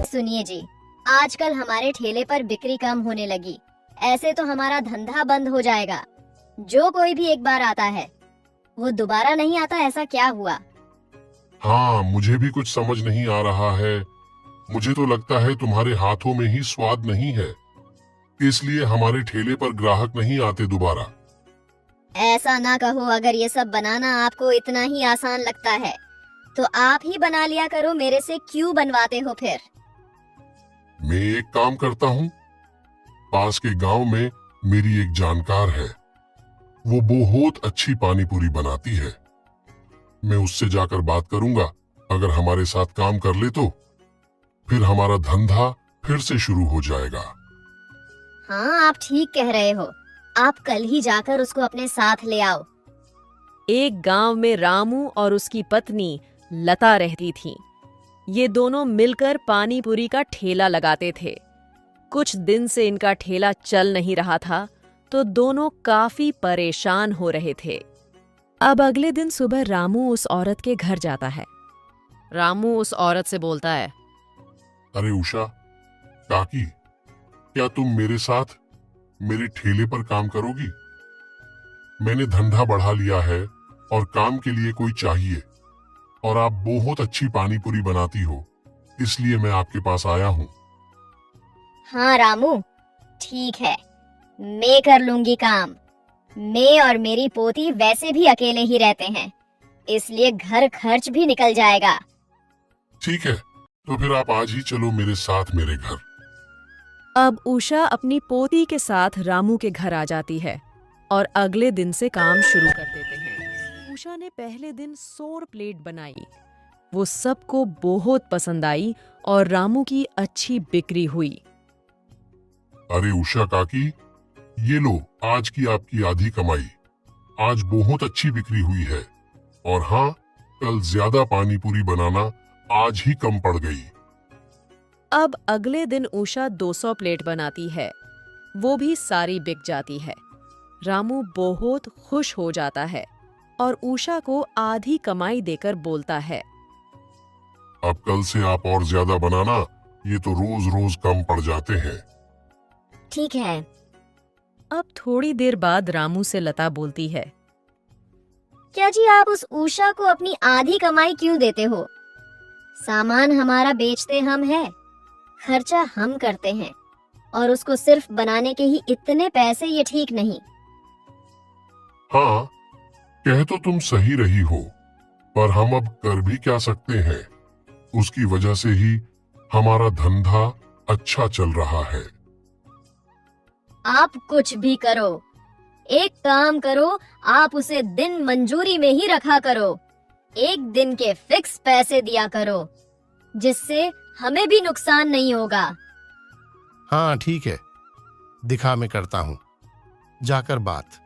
सुनिए जी, आजकल हमारे ठेले पर बिक्री कम होने लगी। ऐसे तो हमारा धंधा बंद हो जाएगा। जो कोई भी एक बार आता है वो दोबारा नहीं आता, ऐसा क्या हुआ? हाँ, मुझे भी कुछ समझ नहीं आ रहा है। मुझे तो लगता है तुम्हारे हाथों में ही स्वाद नहीं है, इसलिए हमारे ठेले पर ग्राहक नहीं आते दोबारा। ऐसा ना कहो। अगर ये सब बनाना आपको इतना ही आसान लगता है तो आप ही बना लिया करो, मेरे से क्यों बनवाते हो फिर? मैं एक काम करता हूँ, पास के गांव में मेरी एक जानकार है, वो बहुत अच्छी पानी पूरी बनाती है। मैं उससे जाकर बात करूंगा। अगर हमारे साथ काम कर ले तो फिर हमारा धंधा फिर से शुरू हो जाएगा। हाँ, आप ठीक कह रहे हो। आप कल ही जाकर उसको अपने साथ ले आओ। एक गांव में रामू और उसकी पत्नी लता रहती थीं। ये दोनों मिलकर पानी पूरी का ठेला लगाते थे। कुछ दिन से इनका ठेला चल नहीं रहा था, तो दोनों काफी परेशान हो रहे थे। अब अगले दिन सुबह रामू उस औरत के घर जाता है। रामू उस औरत से बोलता है, अरे उषा काकी, क्या तुम मेरे साथ मेरे ठेले पर काम करोगी? मैंने धंधा बढ़ा लिया है और काम के लिए कोई चाहिए, और आप बहुत अच्छी पानी पूरी बनाती हो, इसलिए मैं आपके पास आया हूँ। हाँ रामू, ठीक है, मैं कर लूंगी काम। मैं और मेरी पोती वैसे भी अकेले ही रहते हैं, इसलिए घर खर्च भी निकल जाएगा। ठीक है, तो फिर आप आज ही चलो मेरे साथ मेरे घर। अब उषा अपनी पोती के साथ रामू के घर आ जाती है और अगले दिन से काम शुरू कर देते हैं। उषा ने पहले दिन 100 प्लेट बनाई। वो सबको बहुत पसंद आई और रामू की अच्छी बिक्री हुई। अरे उषा काकी, ये लो आज की आपकी आधी कमाई। आज बहुत अच्छी बिक्री हुई है, और हाँ, कल ज्यादा पानी पूरी बनाना आज ही कम पड़ गई। अब अगले दिन उषा 200 प्लेट बनाती है। वो भी सारी बिक जाती है। रामू बहुत खुश हो जाता है और उषा को आधी कमाई देकर बोलता है, अब कल से आप और ज्यादा बनाना, ये तो रोज रोज कम पड़ जाते हैं। ठीक है। अब थोड़ी देर बाद रामू से लता बोलती है, क्या जी, आप उस उषा को अपनी आधी कमाई क्यों देते हो? सामान हमारा बेचते हम हैं, खर्चा हम करते हैं, और उसको सिर्फ बनाने के ही इतने पैसे, ये ठीक नहीं। हाँ, कह तो तुम सही रही हो, पर हम अब कर भी क्या सकते हैं? उसकी वजह से ही हमारा धंधा अच्छा चल रहा है। आप कुछ भी करो, एक काम करो, आप उसे दिन मंजूरी में ही रखा करो। एक दिन के फिक्स पैसे दिया करो, जिससे हमें भी नुकसान नहीं होगा। हाँ ठीक है, दिखा मैं करता हूँ, जाकर बात।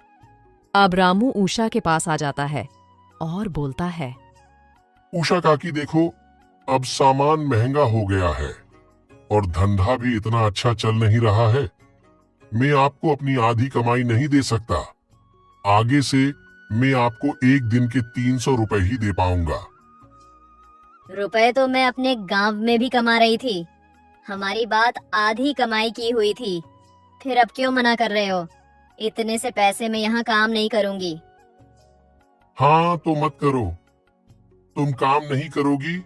अब रामू उषा के पास आ जाता है और बोलता है, उषा काकी देखो, अब सामान महंगा हो गया है और धंधा भी इतना अच्छा चल नहीं रहा है। मैं आपको अपनी आधी कमाई नहीं दे सकता। आगे से मैं आपको एक दिन के 300 रुपए ही दे पाऊंगा। रुपए तो मैं अपने गांव में भी कमा रही थी। हमारी बात आधी कमाई की हुई थी, फिर अब क्यों मना कर रहे हो? इतने से पैसे में यहाँ काम नहीं करूंगी। हाँ तो मत करो। तुम काम नहीं करोगी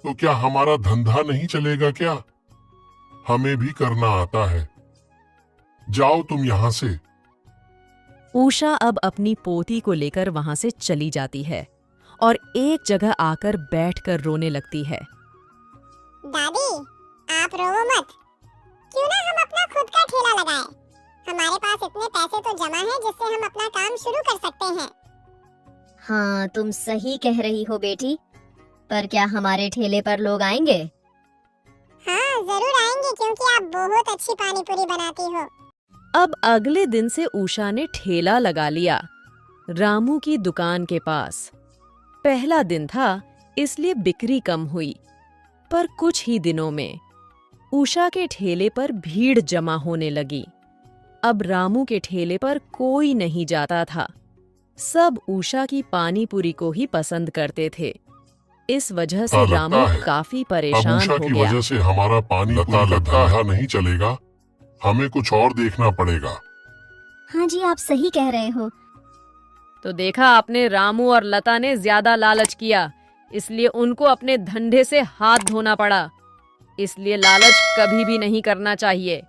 तो क्या हमारा धंधा नहीं चलेगा क्या? हमें भी करना आता है। जाओ तुम यहाँ से। उषा अब अपनी पोती को लेकर वहां से चली जाती है और एक जगह आकर बैठकर रोने लगती है। दादी, आप रोवो मत। क्यों ना हम अपना खुद का ठेला लगाएं? हमारे पास इतने पैसे तो जमा हैं जिससे हम अपना काम शुरू कर सकते हैं। हाँ, तुम सही कह रही हो बेटी, पर क्या हमारे ठेले पर लोग आएंगे? हाँ जरूर आएंगे, क्योंकि आप बहुत अच्छी पानी पूरी बनाती हो। अब अगले दिन से उषा ने ठेला लगा लिया रामू की दुकान के पास। पहला दिन था, इसलिए बिक्री कम हुई, पर कुछ ही दिनों में उषा के ठेले पर भीड़ जमा होने लगी। अब रामू के ठेले पर कोई नहीं जाता था। सब उषा की पानी पूरी को ही पसंद करते थे। इस वजह से लगता रामू है काफी अब परेशान उषा हो की गया। वजह से हमारा पानी धंधा नहीं चलेगा। हमें कुछ और देखना पड़ेगा। हाँ जी, आप सही कह रहे हो। तो देखा आपने, रामू और लता ने ज्यादा लालच किया, इसलिए उनको अपने धंधे से हाथ धोना पड़ा। इसलिए लालच कभी भी नहीं करना चाहिए।